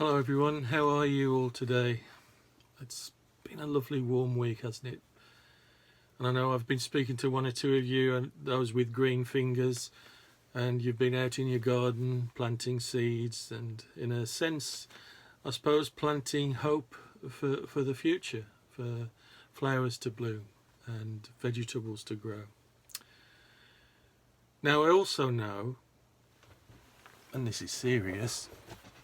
Hello everyone, how are you all today? It's been a lovely warm week, hasn't it? And I know I've been speaking to one or two of you, and those with green fingers, and you've been out in your garden planting seeds and, in a sense, I suppose, planting hope for the future, for flowers to bloom and vegetables to grow. Now I also know, and this is serious,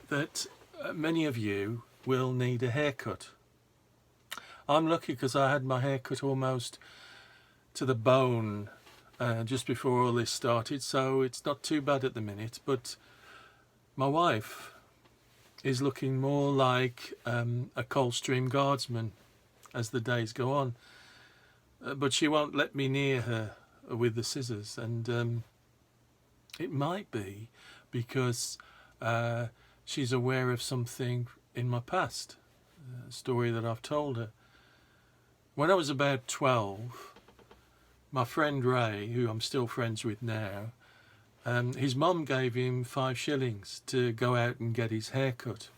that many of you will need a haircut. I'm lucky because I had my hair cut almost to the bone just before all this started, so it's not too bad at the minute. But my wife is looking more like a Coldstream Guardsman as the days go on. But she won't let me near her with the scissors, and it might be because she's aware of something in my past, a story that I've told her. When I was about 12, my friend Ray, who I'm still friends with now, his mum gave him 5 shillings to go out and get his hair cut.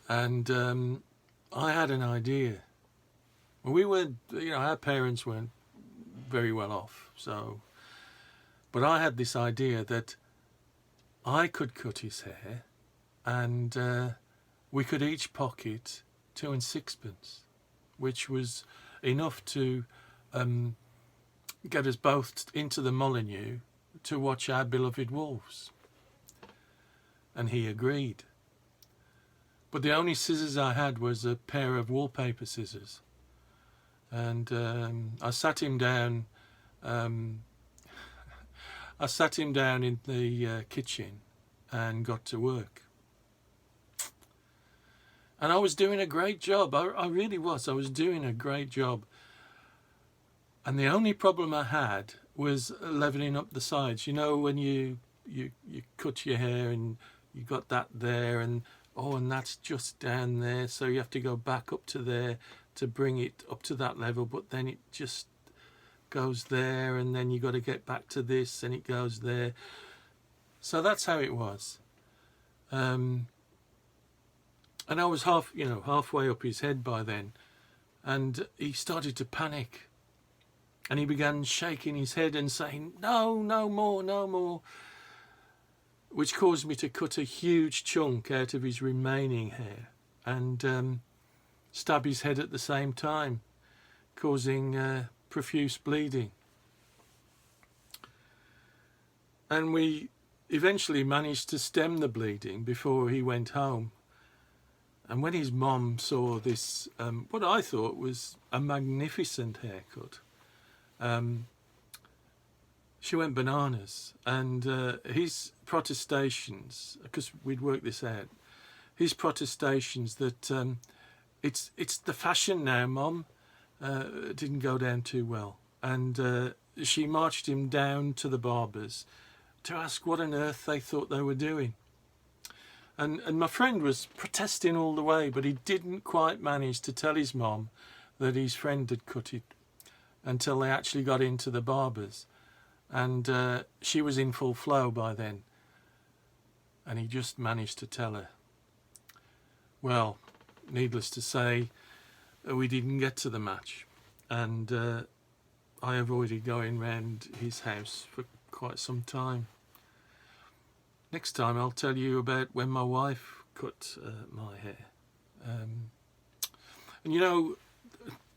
And I had an idea. We weren't, our parents weren't very well off, but I had this idea that I could cut his hair, and we could each pocket 2 and 6pence, which was enough to get us both into the Molyneux to watch our beloved Wolves. And he agreed. But the only scissors I had was a pair of wallpaper scissors, and I sat him down. I sat him down in the kitchen and got to work. And I was doing a great job. I really was. I was doing a great job. And the only problem I had was leveling up the sides. You know, when you cut your hair and you got that there, and that's just down there, so you have to go back up to there to bring it up to that level, but then it just goes there, and then you got to get back to this, and it goes there. So that's how it was. And I was halfway up his head by then, and he started to panic, and he began shaking his head and saying, "No, no more, no more," which caused me to cut a huge chunk out of his remaining hair and stab his head at the same time, causing profuse bleeding. And we eventually managed to stem the bleeding before he went home. And when his mum saw this, what I thought was a magnificent haircut, she went bananas. And his protestations, because we'd worked this out, his protestations that it's the fashion now, Mum, didn't go down too well. And she marched him down to the barber's to ask what on earth they thought they were doing. And my friend was protesting all the way, but he didn't quite manage to tell his mom that his friend had cut it until they actually got into the barber's. And she was in full flow by then. And he just managed to tell her. Well, needless to say, we didn't get to the match. And I avoided going round his house for quite some time. Next time I'll tell you about when my wife cut my hair. And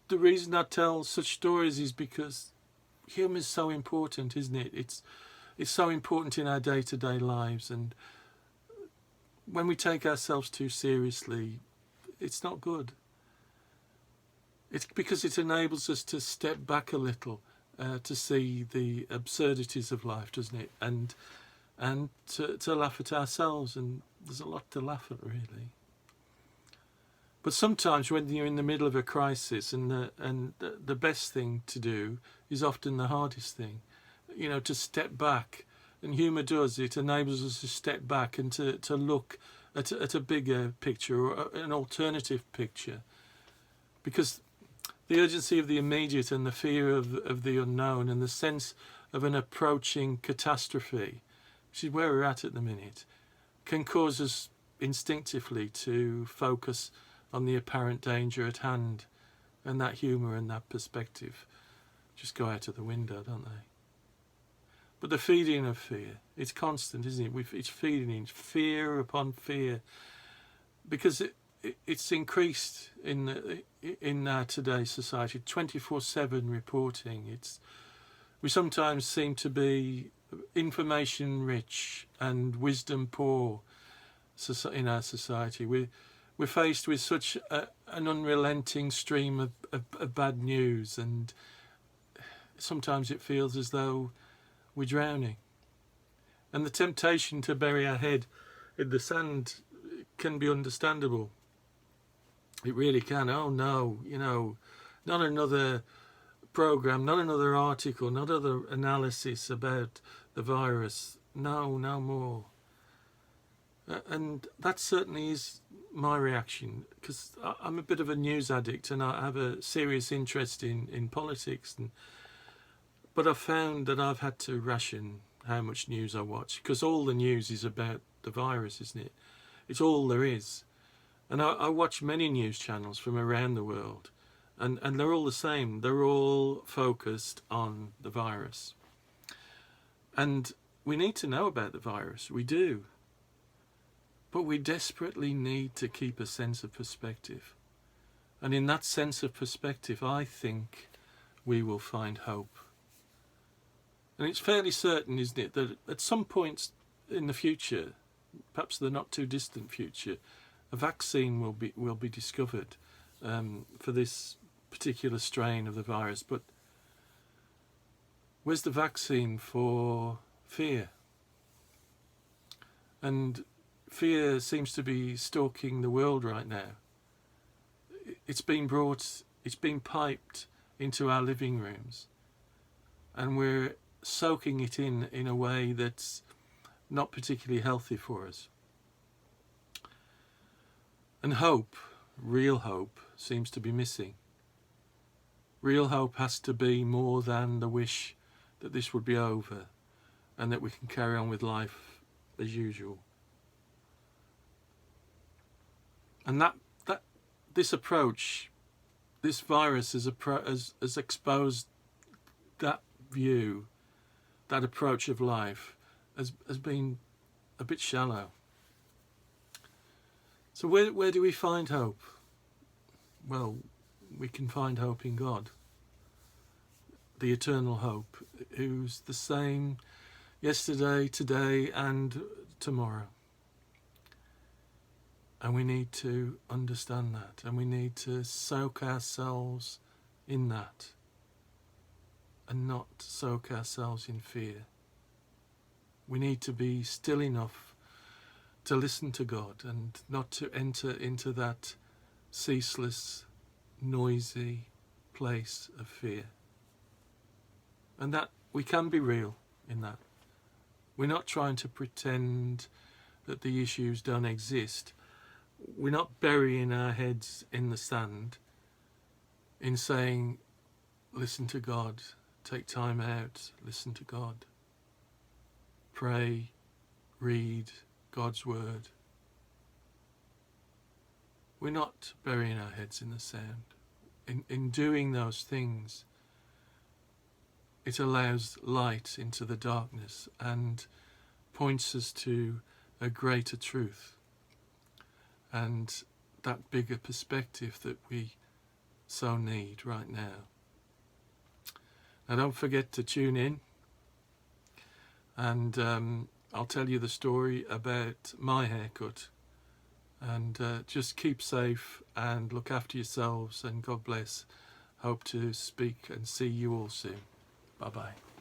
the reason I tell such stories is because humour is so important, isn't it? It's so important in our day-to-day lives, and when we take ourselves too seriously, it's not good. It's because it enables us to step back a little, to see the absurdities of life, doesn't it? And to laugh at ourselves, and there's a lot to laugh at, really. But sometimes when you're in the middle of a crisis, and the best thing to do is often the hardest thing, to step back. And humour does, it enables us to step back and to look at a bigger picture, or an alternative picture. Because the urgency of the immediate and the fear of the unknown and the sense of an approaching catastrophe, which is where we're at the minute, can cause us instinctively to focus on the apparent danger at hand, and that humour and that perspective just go out of the window, don't they? But the feeding of fear, it's constant, isn't it? It's feeding in fear upon fear, because it's increased in today's society. 24/7 reporting. We sometimes seem to be information rich and wisdom poor in our society. We're faced with such an unrelenting stream of bad news, and sometimes it feels as though we're drowning. And the temptation to bury our head in the sand can be understandable. It really can. Oh no, not another program, not another article, not other analysis about the virus. No more. And that certainly is my reaction, because I'm a bit of a news addict and I have a serious interest in politics. But I've found that I've had to ration how much news I watch, because all the news is about the virus, isn't it? It's all there is. And I watch many news channels from around the world, and they're all the same. They're all focused on the virus. And we need to know about the virus, we do. But we desperately need to keep a sense of perspective. And in that sense of perspective, I think we will find hope. And it's fairly certain, isn't it, that at some point in the future, perhaps the not too distant future, a vaccine will be discovered for this particular strain of the virus. But where's the vaccine for fear? And fear seems to be stalking the world right now. It's been piped into our living rooms, and we're soaking it in a way that's not particularly healthy for us. And hope, real hope, seems to be missing. Real hope has to be more than the wish that this would be over and that we can carry on with life as usual. And this approach, this virus has exposed that view, that approach of life has been a bit shallow. So where do we find hope? Well, we can find hope in God, the eternal hope, who's the same yesterday, today and tomorrow. And we need to understand that, and we need to soak ourselves in that and not soak ourselves in fear. We need to be still enough to listen to God and not to enter into that ceaseless, noisy place of fear. And that we can be real in that. We're not trying to pretend that the issues don't exist. We're not burying our heads in the sand in saying, listen to God, take time out, listen to God. Pray, read God's word. We're not burying our heads in the sand. In doing those things, it allows light into the darkness and points us to a greater truth and that bigger perspective that we so need right now. Now don't forget to tune in, and I'll tell you the story about my haircut. And just keep safe and look after yourselves, and God bless. Hope to speak and see you all soon. Bye-bye.